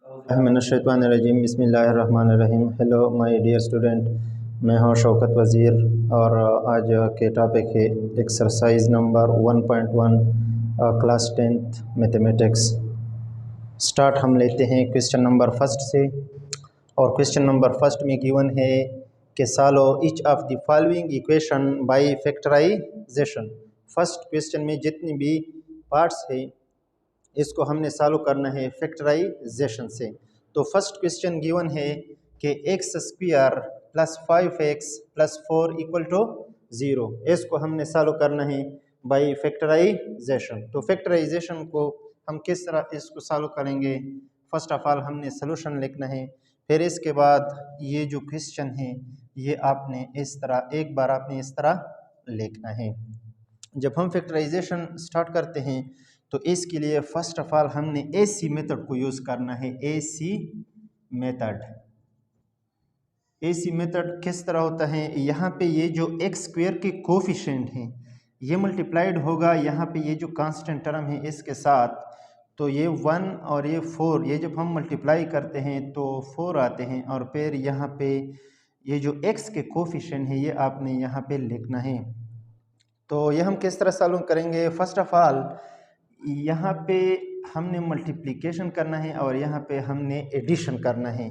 मिनश्शैतानिर्रजीम बिस्मिल्लाहिर्रहमानिर्रहीम। Hello my dear student, मैं हूं शौकत वज़ीर और आज के टॉपिक है exercise number 1.1 class 10th mathematics. Start हम लेते हैं क्वेश्चन नंबर फर्स्ट से। और क्वेश्चन नंबर फर्स्ट में गिवन है कि solve each of the following equation by factorisation. First question में जितनी भी पार्ट्स है इसको हमने सॉल्व करना है फैक्टराइजेशन से। तो फर्स्ट क्वेश्चन गिवन है कि x square plus 5x plus 4 equal to 0। इसको हमने सॉल्व करना है बाय फैक्टराइजेशन। तो फैक्टराइजेशन को हम किस तरह इसको सॉल्व करेंगे? फर्स्ट ऑफ ऑल हमने सॉल्यूशन लिखना है, फिर इसके बाद ये जो क्वेश्चन है ये आपने इस तरह एक बार आपने इस तरह लिखना है। जब हम फैक्टराइजेशन स्टार्ट करते हैं तो इसके लिए फर्स्ट ऑफ ऑल हमने एसी मेथड को यूज़ करना है। एसी मेथड किस तरह होता है? यहाँ पे ये जो एक्स स्क्वायर के कोफिशिएंट हैं ये मल्टीप्लाइड होगा यहाँ पे ये जो कांस्टेंट टर्म है इसके साथ, तो ये 1 और ये 4 ये जब हम मल्टीप्लाई करते हैं तो 4 आते हैं। और फिर यहाँ पे ये जो एक्स के कोफिशिएंट है ये आपने यहाँ पे लिखना है। तो ये हम किस तरह सॉल्व करेंगे? फर्स्ट ऑफ ऑल यहाँ पे हमने मल्टीप्लिकेशन करना है और यहाँ पे हमने एडिशन करना है।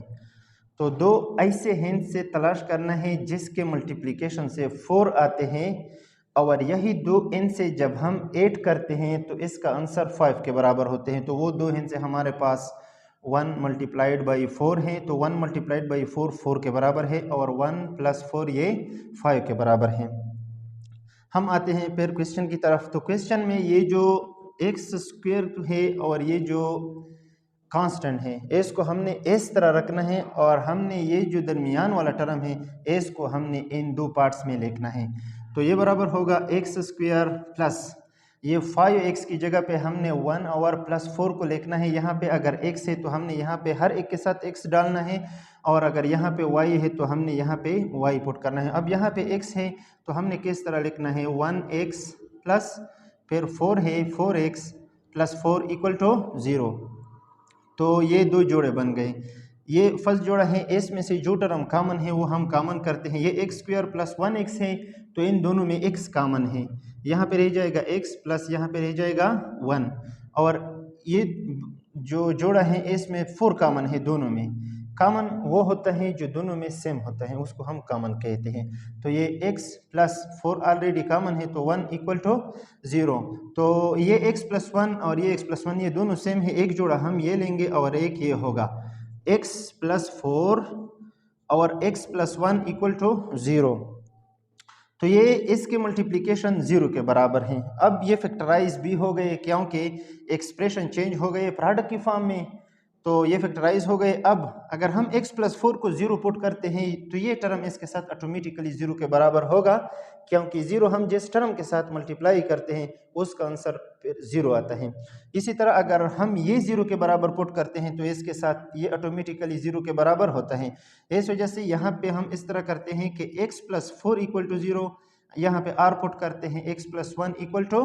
तो दो ऐसे हैंड से तलाश करना है जिसके मल्टीप्लिकेशन से 4 आते हैं और यही दो एन से जब हम ऐड करते हैं तो इसका आंसर 5 के बराबर होते हैं। तो वो दो हैंड से हमारे पास 1 मल्टीप्लाइड बाई 4 है, तो 1 मल्टीप्लाइड बाई 4 4 के बराबर है और 1 प्लस 4 ये 5 के बराबर है। हम आते हैं फिर क्वेश्चन की तरफ। तो क्वेश्चन में ये जो एक्स स्क्वायर है और ये जो कांस्टेंट है इसको हमने इस तरह रखना है और हमने ये जो दरमियान वाला टर्म है इसको हमने इन दो पार्ट्स में लिखना है। तो ये बराबर होगा एक्स स्क्वायर प्लस ये 5x की जगह पे हमने 1 और प्लस 4 को लिखना है। यहाँ पे अगर x है तो हमने यहाँ पे हर एक के साथ x डालना है और अगर यहाँ पे y है तो हमने यहाँ पे y पुट करना है। अब यहाँ पे x है तो हमने किस तरह लिखना है? 1x प्लस फिर 4 है 4x प्लस 4 इक्वल टू 0। तो ये दो जोड़े बन गए। ये फर्स्ट जोड़ा है, इसमें से जो टर्म कॉमन है वो हम कॉमन करते हैं। ये एक्स स्क्वायर प्लस 1x है तो इन दोनों में x कॉमन है, यहाँ पे रह जाएगा x प्लस यहाँ पे रह जाएगा 1। और ये जो जोड़ा है इसमें 4 कॉमन है, दोनों में कॉमन वो होता है जो दोनों में सेम होता है उसको हम कॉमन कहते हैं। तो ये x प्लस 4 ऑलरेडी कॉमन है तो 1 इक्वल टू 0। तो ये x प्लस 1 और ये x प्लस 1 ये दोनों सेम है, एक जोड़ा हम ये लेंगे और एक ये होगा x प्लस 4 और x प्लस 1 इक्वल टू 0। तो ये इसके मल्टीप्लिकेशन 0 के बराबर हैं। अब ये फैक्टराइज भी हो गए क्योंकि एक्सप्रेशन चेंज हो गए प्रोडक्ट की फॉर्म में, तो ये फैक्टराइज हो गए। अब अगर हम x प्लस 4 को 0 पुट करते हैं तो ये टर्म इसके साथ ऑटोमेटिकली 0 के बराबर होगा क्योंकि 0 हम जिस टर्म के साथ मल्टीप्लाई करते हैं उसका आंसर फिर 0 आता है। इसी तरह अगर हम ये 0 के बराबर पुट करते हैं तो इसके साथ ये ऑटोमेटिकली 0 के बराबर होता है। इस वजह से यहाँ पे हम इस तरह करते हैं कि x प्लस 4 इक्वल टू 0, यहाँ पे r पुट करते हैं x प्लस 1 इक्वल टू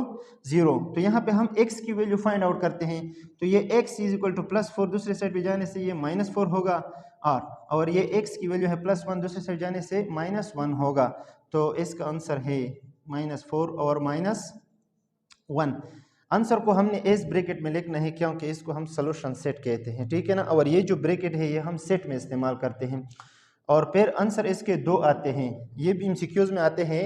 0। तो यहाँ पे हम x की वैल्यू फाइंड आउट करते हैं तो ये x is equal two plus 4 दूसरे साइड पे जाने से ये माइनस 4 होगा r, और ये x की वैल्यू है प्लस 1 दूसरे साइड जाने से माइनस 1 होगा। तो इसका आंसर है माइनस 4 और माइनस 1। आंसर को हमने इस ब्रैकेट में लिखना है क्योंकि इसको हम सॉल्यूशन सेट कहते हैं, ठीक है ना। और ये जो ब्रैकेट है ये हम सेट में इस्तेमाल करते हैं। और फिर आंसर इसके दो आते हैं, ये भी एमसीक्यूज में आते हैं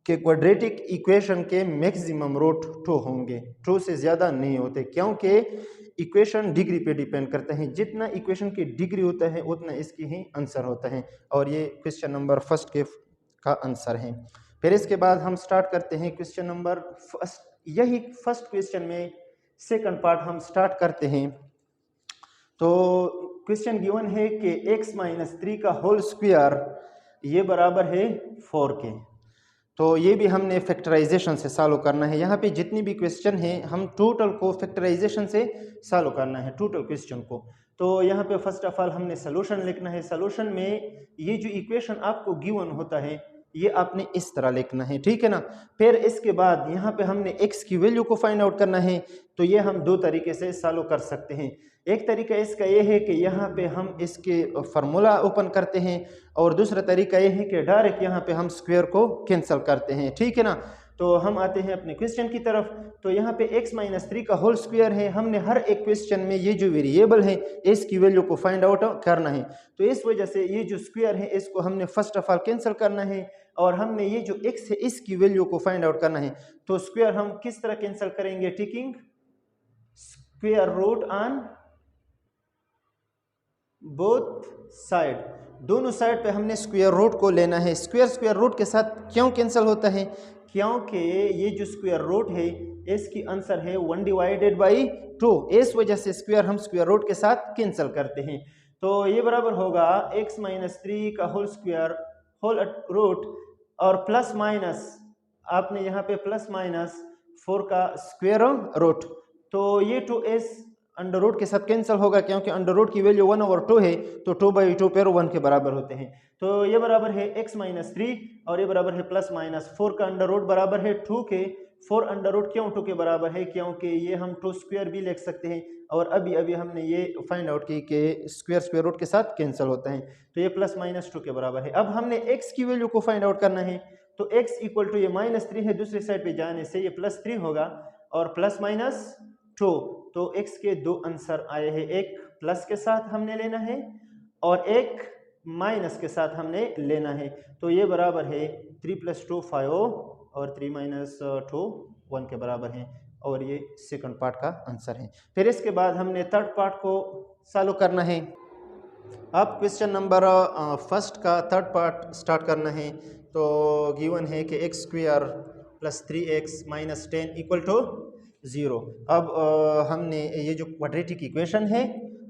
कि क्वाड्रेटिक इक्वेशन के मैक्सिमम रूट 2 होंगे, 2 से ज़्यादा नहीं होते क्योंकि इक्वेशन डिग्री पे डिपेंड करता है। जितना इक्वेशन की डिग्री होता है उतना इसकी ही आंसर होता है। और ये क्वेश्चन नंबर फर्स्ट के का आंसर है। फिर इसके बाद हम स्टार्ट करते हैं क्वेश्चन नंबर फर्स्ट। यही फर्स्ट क्वेश्चन में सेकंड पार्ट हम स्टार्ट करते हैं। तो क्वेश्चन गिवन है कि x माइनस 3 का होल स्क्वायर ये बराबर है 4 के। तो ये भी हमने फैक्टराइजेशन से सॉल्व करना है। यहाँ पे जितनी भी क्वेश्चन है हम टोटल को फैक्टराइजेशन से सॉल्व करना है, टोटल क्वेश्चन को। तो यहाँ पे फर्स्ट ऑफ ऑल हमने सॉल्यूशन लिखना है। सॉल्यूशन में ये जो इक्वेशन आपको गिवन होता है ये आपने इस तरह लिखना है, ठीक है ना। फिर इसके बाद यहाँ पे हमने x की वैल्यू को फाइंड आउट करना है, तो ये हम दो तरीके से सॉल्व कर सकते हैं। एक तरीका इसका ये है कि यहाँ पे हम इसके फार्मूला ओपन करते हैं, और दूसरा तरीका ये है कि डायरेक्ट यहाँ पे हम स्क्वायर को कैंसिल करते हैं, ठीक है ना। तो हम आते हैं अपने क्वेश्चन की तरफ। तो यहाँ पे x माइनस 3 का होल स्क्वायर है। हमने हर एक क्वेश्चन में ये जो वेरिएबल है इसकी वैल्यू को फाइंड आउट करना है। तो इस वजह से ये जो स्क्वायर है इसको हमने फर्स्ट ऑफ ऑल कैंसिल करना है, और हमने ये जो x है इसकी वैल्यू को फाइंड आउट करना है। तो स्क्वायर हम किस तरह कैंसिल करेंगे, taking square root on both side. दोनों साइड पे हमने स्क्वायर रूट को लेना है। स्क्वायर रूट के साथ क्यों कैंसिल होता है, क्योंकि ये जो स्क्वायर रूट है इसकी आंसर है 1 डिवाइडेड बाई 2। इस वजह से स्क्वायर हम स्क्वायर रूट के साथ कैंसिल करते हैं। तो ये बराबर होगा x माइनस 3 का होल स्क्वायर होल रूट और प्लस माइनस, आपने यहाँ पे प्लस माइनस 4 का स्क्वायर रूट। तो ये 2s अंडर रूट के साथ कैंसिल होगा, क्योंकि अंडर रूट की वैल्यू 1/2 है, तो 2/2 पर 1 के बराबर होते हैं। तो ये बराबर है x माइनस 3 और ये बराबर है प्लस माइनस 4 का अंडर रूट बराबर है 2 के। 4 अंडर रूट क्यों 2 के बराबर है, क्योंकि ये हम 2 स्क्वायर भी लिख सकते हैं, और अभी हमने ये फाइंड आउट की कि स्क्वायर रूट के साथ कैंसिल होता है। तो ये प्लस माइनस 2 के बराबर है। अब हमने x की वैल्यू को फाइंड आउट करना है। तो x इक्वल टू ये माइनस 3 है, दूसरी साइड पे जाने से ये प्लस 3 होगा और प्लस माइनस 2। तो x के दो आंसर आए हैं, एक प्लस के साथ हमने लेना है और एक माइनस के साथ हमने लेना है। तो ये बराबर है 3 + 2 5 और 3 - 2 1 के बराबर है, और ये सेकंड पार्ट का आंसर है। फिर इसके बाद हमने थर्ड पार्ट को सॉल्व करना है। अब क्वेश्चन नंबर फर्स्ट का थर्ड पार्ट स्टार्ट करना है। तो गिवन है कि x² + 3x - 10 = 0। अब हमने ये जो क्वाड्रेटिक इक्वेशन है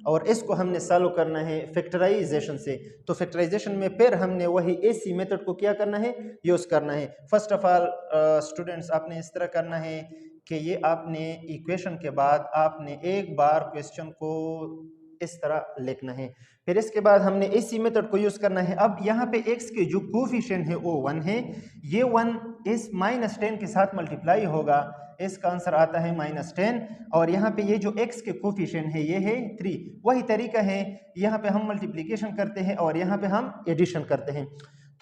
और इसको हमने सॉल्व करना है फैक्टराइजेशन से। तो फैक्टराइजेशन में फिर हमने वही एसी मेथड को क्या करना है, यूज़ करना है। फर्स्ट ऑफ ऑल स्टूडेंट्स, आपने इस तरह करना है कि ये आपने इक्वेशन के बाद आपने एक बार क्वेश्चन को इस तरह लिखना है। फिर इसके बाद हमने इसी मेथड को यूज़ करना है। अब यहाँ पे x के जो कोफिशिएंट है वो 1 है, ये 1 इस -10 के साथ मल्टीप्लाई होगा, इसका आंसर आता है -10। और यहाँ पे ये जो x के कोफिशिएंट है ये है 3। वही तरीका है, यहाँ पे हम मल्टीप्लिकेशन करते हैं और यहाँ पे हम एडिशन करते हैं।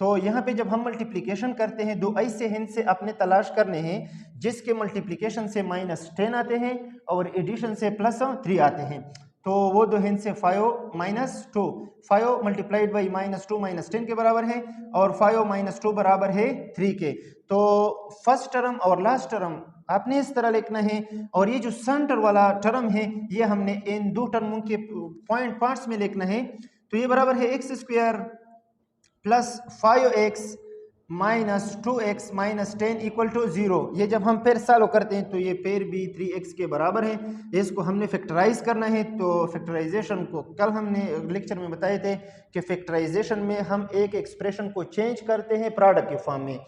तो यहाँ पे जब हम मल्टीप्लिकेशन करते हैं, दो ऐसे हिंद से अपने तलाश करने हैं जिसके मल्टीप्लिकेशन से -10 आते हैं और एडिशन से +3 आते हैं। तो वो दो हिंद से 5 - 2, 5 मल्टीप्लाइड बाई -2 -10 के बराबर है, और 5 - 2 बराबर है 3 के। तो फर्स्ट टर्म और लास्ट टर्म आपने इस तरह लिखना है, और ये जो सेंटर वाला टर्म है ये हमने इन दो टर्मों के पॉइंट पार्ट्स में लिखना है। तो ये बराबर है x² + 5x - 2x - 10 = 0। ये जब हम फिर सॉल्व करते हैं तो ये फिर भी 3x के बराबर है। इसको हमने फैक्टराइज करना है। तो फैक्टराइजेशन को कल हमने लेक्चर में बताए थे कि फैक्टराइजेशन में हम एक एक्सप्रेशन को चेंज करते हैं प्रोडक्ट के फॉर्म में।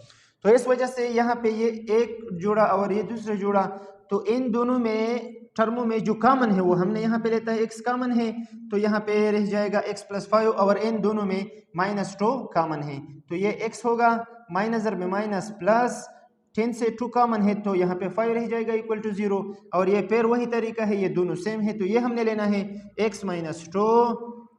तो इस वजह से यहाँ पे ये एक जोड़ा और ये दूसरा जोड़ा, तो इन दोनों में टर्मों में जो कॉमन है वो हमने यहाँ पे लेता है, x कॉमन है तो यहाँ पे रह जाएगा x + 5, और इन दोनों में -2 कॉमन है तो ये x होगा, माइनस में माइनस प्लस 10 से 2 कॉमन है तो यहाँ पे 5 रह जाएगा = 0। और ये फिर वही तरीका है, ये दोनों सेम है तो ये हमने लेना है x - 2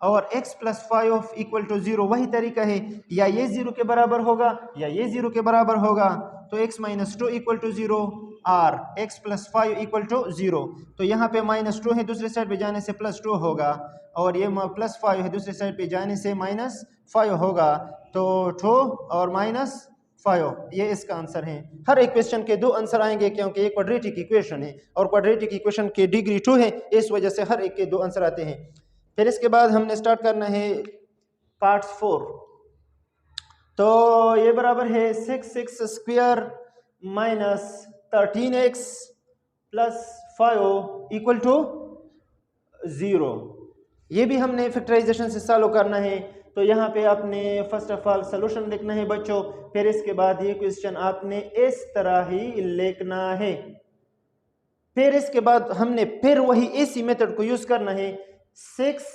और x + 5 = 0। वही तरीका है, या ये 0 के बराबर होगा या ये 0 के बराबर होगा। तो x - 2 = 0 और x + 5 = 0। तो यहाँ पे -2 है, दूसरे साइड पे जाने से +2 होगा, और ये +5 है, दूसरे साइड पे जाने से -5 होगा। तो 2 और -5 ये इसका आंसर है। हर एक क्वेश्चन के दो आंसर आएंगे क्योंकि ये क्वाड्रेटिक इक्वेशन है और क्वाड्रेटिक इक्वेशन की डिग्री 2 है, इस वजह से हर एक के दो आंसर आते हैं। फिर इसके बाद हमने स्टार्ट करना है पार्ट 4। तो ये बराबर है 6x² - 13x + 5 = 0। ये भी हमने फैक्टराइजेशन से सॉल्व करना है। तो यहाँ पे आपने फर्स्ट ऑफ ऑल सॉल्यूशन लिखना है बच्चों। फिर इसके बाद ये क्वेश्चन आपने इस तरह ही लिखना है। फिर इसके बाद हमने फिर वही इसी मेथड को यूज करना है। 6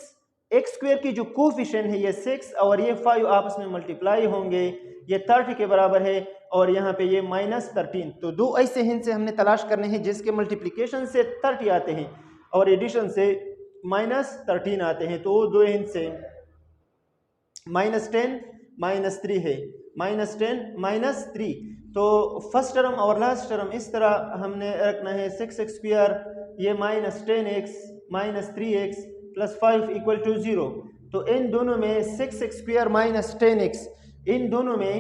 एक्स स्क्वायर की जो कोफिशिएंट है ये 6 और ये 5 आपस में मल्टीप्लाई होंगे, ये 30 के बराबर है और यहाँ पे ये -13। तो दो ऐसे हिंस से हमने तलाश करने हैं जिसके मल्टीप्लिकेशन से 30 आते हैं और एडिशन से -13 आते हैं। तो वो दो हिंस से -10 -3 है, -10 -3। तो फर्स्ट टर्म और लास्ट टर्म इस तरह हमने रखना है 6x², ये -10x -3x + 5 = 0। तो इन दोनों में 6x² -10x, इन दोनों में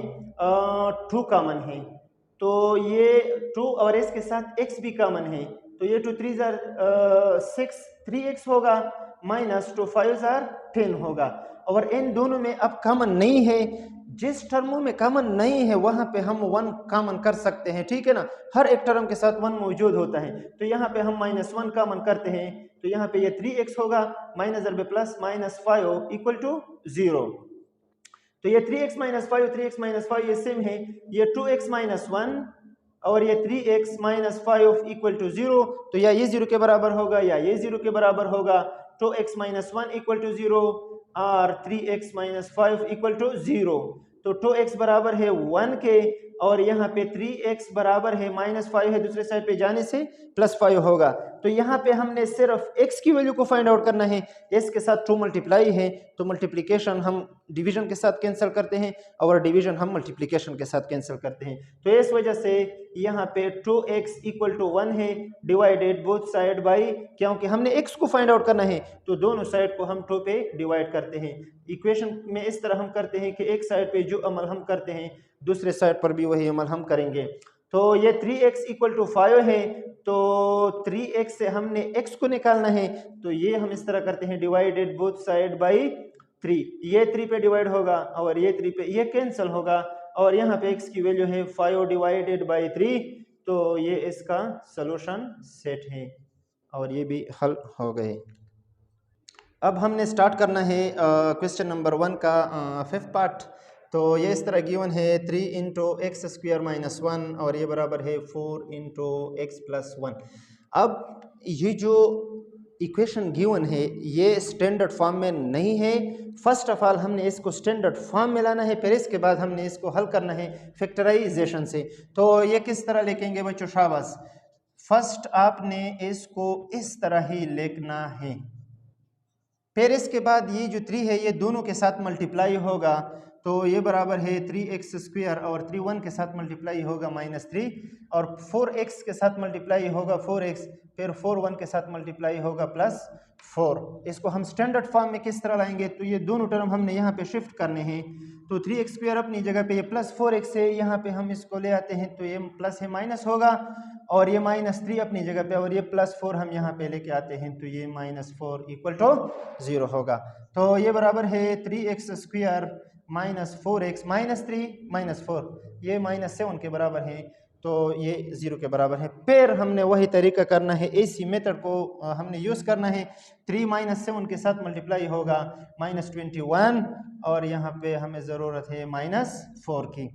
2 कॉमन है, तो ये 2 और इसके साथ x भी कॉमन है, तो ये 2 3 6 3x होगा, -2 5 10 होगा। और इन दोनों में अब कॉमन नहीं है, जिस टर्मों में कॉमन नहीं है वहां पे हम 1 कॉमन कर सकते हैं, ठीक है ना। हर एक टर्म के साथ 1 मौजूद होता है, तो यहाँ पे हम -1 कॉमन करते हैं, तो यहाँ पे ये 3x होगा, -5 = 0। तो ये 3x - 5 3x - 5 ये सेम है, ये 2x - 1 और ये 3x - 5 = 0। तो या ये 0 के बराबर होगा या ये 0 के बराबर होगा। 2x - 1 = 0 और 3x - 5 = 0। तो 2x बराबर है 1 के और यहाँ पे 3x बराबर है -5 है, दूसरे साइड पे जाने से +5 होगा। तो यहाँ पे हमने सिर्फ x की वैल्यू को फाइंड आउट करना है, s के साथ 2 मल्टीप्लाई है, तो मल्टीप्लिकेशन हम डिवीजन के साथ कैंसिल करते हैं और डिवीजन हम मल्टीप्लिकेशन के साथ कैंसिल करते हैं। तो इस वजह से यहाँ पे 2x = 1 है, डिवाइडेड बोथ साइड बाई, क्योंकि हमने x को फाइंड आउट करना है तो दोनों साइड को हम 2 पे डिवाइड करते हैं। इक्वेशन में इस तरह हम करते हैं कि एक साइड पे जो अमल हम करते हैं दूसरे साइड पर भी वही अमल हम करेंगे। तो ये 3x = 5 है, तो 3x से हमने x को निकालना है, तो ये हम इस तरह करते हैं डिवाइडेड बोथ साइड बाई 3, ये 3 पे डिवाइड होगा और ये 3 पे, ये कैंसिल होगा और यहाँ पे x की वैल्यू है 5 डिवाइडेड बाई 3, तो ये इसका सॉल्यूशन सेट है और ये भी हल हो गए। अब हमने स्टार्ट करना है क्वेश्चन नंबर 1 का 5th पार्ट। तो ये इस तरह गिवन है 3 × x² - 1 और ये बराबर है 4 × x + 1। अब ये जो इक्वेशन गिवन है ये स्टैंडर्ड फॉर्म में नहीं है। फर्स्ट ऑफ ऑल हमने इसको स्टैंडर्ड फॉर्म में लाना है, फिर इसके बाद हमने इसको हल करना है फैक्टराइजेशन से। तो ये किस तरह लिखेंगे बच्चों, शाबाश। फर्स्ट आपने इसको इस तरह ही लिखना है, फिर इसके बाद ये जो 3 है ये दोनों के साथ मल्टीप्लाई होगा, तो ये बराबर है 3x² और 3 1 के साथ मल्टीप्लाई होगा -3 और 4x के साथ मल्टीप्लाई होगा 4x, फिर 4 1 के साथ मल्टीप्लाई होगा +4। इसको हम स्टैंडर्ड फॉर्म में किस तरह लाएंगे, तो ये दोनों टर्म हमने यहाँ पे शिफ्ट करने हैं। तो 3x² अपनी जगह पे, ये +4x है, यहाँ पे हम इसको ले आते हैं तो ये प्लस है माइनस होगा और ये -3 अपनी जगह पे और ये +4 हम यहाँ पे लेके आते हैं तो ये -4 = 0 होगा। तो ये बराबर है 3x² - 4x -3 -4, ये -7 के बराबर है, तो ये 0 के बराबर है। फिर हमने वही तरीका करना है, इसी मेथड को हमने यूज़ करना है। 3 - 7 के साथ मल्टीप्लाई होगा -21 और यहाँ पे हमें ज़रूरत है -4 की।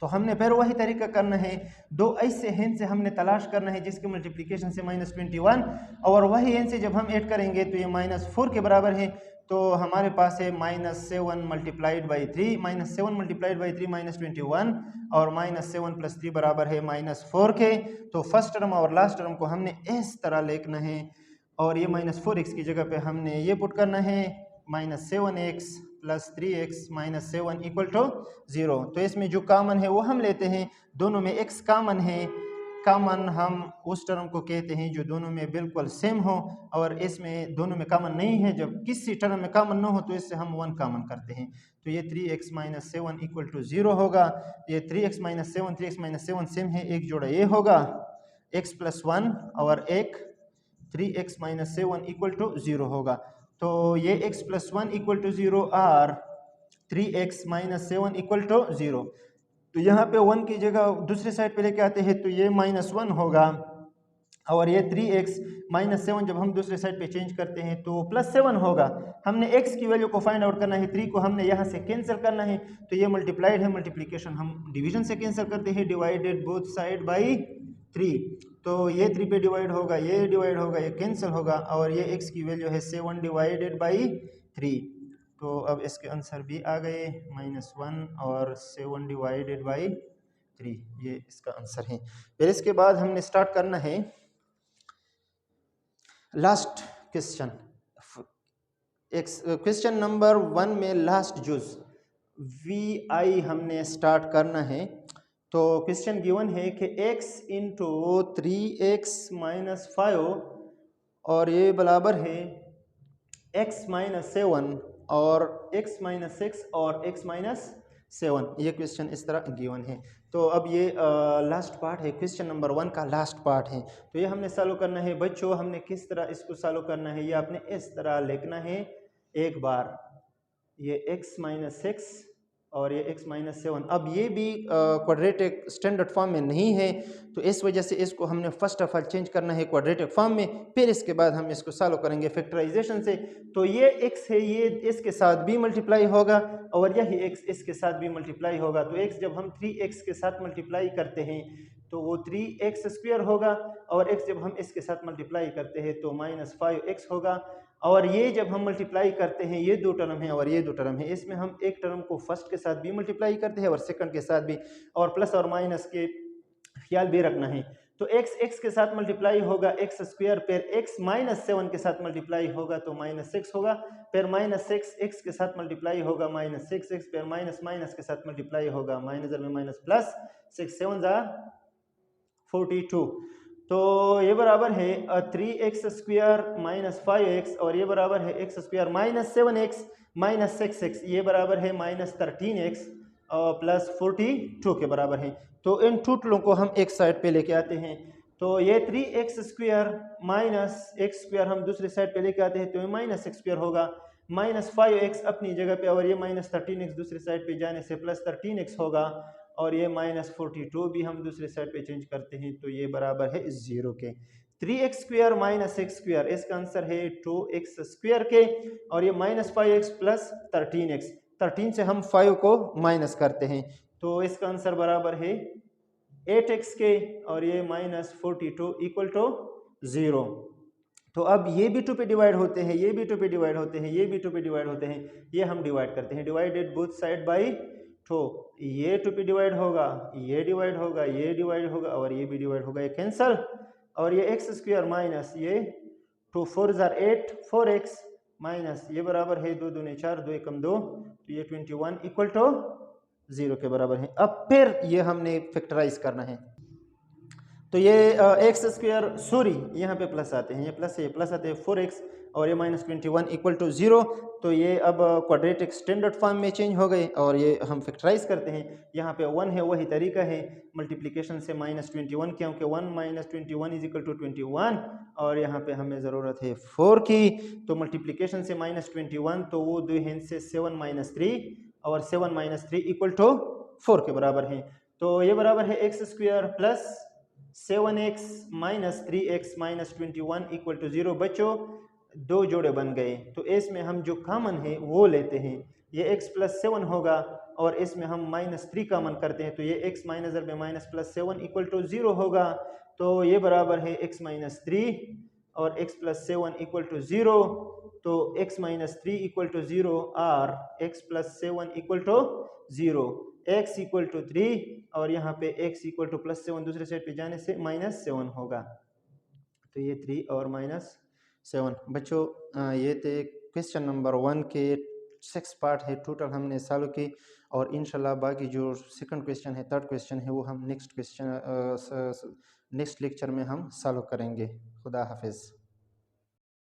तो हमने फिर वही तरीका करना है, दो ऐसे हिंस से हमने तलाश करना है जिसके मल्टीप्लिकेशन से -21 और वही हिंस से जब हम ऐड करेंगे तो ये -4 के बराबर है। तो हमारे पास है -7 मल्टीप्लाइड बाई 3, -7 मल्टीप्लाइड बाई 3 -21 और -7 + 3 बराबर है -4 के। तो फर्स्ट टर्म और लास्ट टर्म को हमने इस तरह लिखना है और ये -4x की जगह पे हमने ये पुट करना है -7x + 3x - 7 = 0। तो इसमें जो कॉमन है वो हम लेते हैं, दोनों में x कॉमन है, कॉमन हम उस टर्म को कहते हैं जो दोनों में बिल्कुल सेम हो और इसमें दोनों में कॉमन नहीं है। जब किसी टर्म में कॉमन न हो तो इससे हम 1 कॉमन करते हैं, तो ये 3x - 7 = 0 होगा। ये 3x - 7 3x - 7 सेम है, एक जोड़ा ये होगा x + 1 और एक 3x - 7 = 0 होगा। तो ये x + 1 = 0 और 3x - 7 = 0। तो यहाँ पे 1 की जगह दूसरे साइड पे लेके आते हैं तो ये -1 होगा और ये 3x - 7 जब हम दूसरे साइड पे चेंज करते हैं तो +7 होगा। हमने x की वैल्यू को फाइंड आउट करना है, 3 को हमने यहाँ से कैंसिल करना है, तो ये मल्टीप्लाइड है, मल्टीप्लिकेशन हम डिवीजन से कैंसिल करते हैं, डिवाइडेड बोथ साइड बाई 3। तो ये 3 पे डिवाइड होगा, ये डिवाइड होगा, ये कैंसिल होगा और ये x की वैल्यू है 7 डिवाइडेड बाई 3। तो अब इसके आंसर भी आ गए -1 और 7 डिवाइडेड बाई 3, ये इसका आंसर है। फिर इसके बाद हमने स्टार्ट करना है लास्ट क्वेश्चन। क्वेश्चन नंबर 1 में लास्ट जुज vi हमने स्टार्ट करना है। तो क्वेश्चन गिवन है कि x इंटू 3x माइनस 5 और ये बराबर है x माइनस 7 और x माइनस 6 और x माइनस 7। ये क्वेश्चन इस तरह गिवन है। तो अब ये लास्ट पार्ट है, क्वेश्चन नंबर 1 का लास्ट पार्ट है। तो ये हमने सॉल्व करना है बच्चों। हमने किस तरह इसको सॉल्व करना है, ये आपने इस तरह लिखना है। एक बार ये x माइनस 6 और ये x माइनस 7, अब ये भी क्वाड्रेटिक स्टैंडर्ड फॉर्म में नहीं है, तो इस वजह से इसको हमने फर्स्ट ऑफ ऑल चेंज करना है क्वाड्रेटिक फॉर्म में, फिर इसके बाद हम इसको सॉल्व करेंगे फैक्टराइजेशन से। तो ये x है, ये इसके साथ भी मल्टीप्लाई होगा और यही x इसके साथ भी मल्टीप्लाई होगा। तो x जब हम 3x के साथ मल्टीप्लाई करते हैं तो वो 3x स्क्वायर होगा और x जब हम इसके साथ मल्टीप्लाई करते हैं तो -5x होगा। और ये जब हम मल्टीप्लाई करते हैं, ये दो टर्म है और ये दो टर्म है, इसमें हम एक टर्म को फर्स्ट के साथ भी मल्टीप्लाई करते हैं और सेकंड के साथ भी, और प्लस और माइनस के ख्याल भी रखना है। तो x के साथ मल्टीप्लाई होगा x स्क्वायर, फिर x माइनस 7 के साथ मल्टीप्लाई होगा तो -6 होगा, फिर -6 x के साथ मल्टीप्लाई होगा -6x, फिर माइनस के साथ मल्टीप्लाई होगा माइनस में माइनस प्लस 6 7 जा 42। तो ये बराबर है 3x स्क्वायर माइनस 5x और ये बराबर है x square minus 7x minus 6x, ये बराबर है -13x और प्लस 42 के बराबर है। तो इन टोटलों को हम एक साइड पे लेके आते हैं। तो ये 3x square minus x square हम दूसरी साइड पे लेके आते हैं तो ये माइनस x स्क्वायर होगा, -5x अपनी जगह पे और ये -13x दूसरी साइड पे जाने से +13x होगा और ये -42 भी हम दूसरे साइड पे चेंज करते हैं तो ये बराबर है 0 के। 3x square minus x square, इसका आंसर है 2x स्क्वायर के, और ये -5x प्लस 13x, 13 से हम 5 को माइनस करते हैं तो इसका आंसर बराबर है 8x के, और ये -42 इक्वल टू 0। तो अब ये भी 2 पे डिवाइड होते हैं, ये भी 2 पे डिवाइड होते हैं, ये भी 2 पे डिवाइड होते हैं, ये हम डिवाइड करते हैं, डिवाइडेड बोथ साइड बाई 2। ये 2 पे डिवाइड होगा, ये डिवाइड होगा, ये डिवाइड होगा और ये भी डिवाइड होगा, ये कैंसल, और ये x स्क्वायर माइनस ये 2 4 जार 8 4x माइनस ये बराबर है 2 दूनी 4 2 एकम 2, तो ये 21 इक्वल टू 0 के बराबर है। अब फिर ये हमने फैक्टराइज करना है। तो ये एक्स स्क्वायर, सॉरी यहाँ पे प्लस आते हैं, ये प्लस है, ये प्लस आते हैं 4x और ये -21 इक्वल टू 0। तो ये अब क्वाड्रेटिक स्टैंडर्ड फॉर्म में चेंज हो गए और ये हम फैक्टराइज करते हैं। यहाँ पे 1 है, वही तरीका है मल्टीप्लिकेशन से -21, क्योंकि 1 - 21 इज इक्वल टू 21 और यहाँ पे हमें ज़रूरत है 4 की। तो मल्टीप्लिकेशन से -21 तो वो 2 हैं से 7 - 3 और 7 - 3 इक्वल टू 4 के बराबर है। तो ये बराबर है x square plus 7x minus 3x minus 21 equal to 0। बच्चों दो जोड़े बन गए, तो इसमें हम जो कॉमन है वो लेते हैं, ये x प्लस 7 होगा और इसमें हम -3 कॉमन करते हैं तो ये x माइनस में माइनस प्लस 7 इक्वल टू 0 होगा। तो ये बराबर है x माइनस 3 और x प्लस 7 इक्वल टू 0। तो x माइनस 3 इक्वल टू 0 और x plus 7 equal to 0, x equal to 3 और यहाँ पे x इक्वल टू प्लस 7 दूसरे साइड पे जाने से -7 होगा। तो ये 3 और -7। बच्चों ये थे क्वेश्चन नंबर 1 के 6 पार्ट है टोटल हमने सॉल्व की, और इंशाल्लाह बाकी जो सेकंड क्वेश्चन है, थर्ड क्वेश्चन है, वो हम नेक्स्ट लेक्चर में हम सॉल्व करेंगे। खुदा हाफिज़।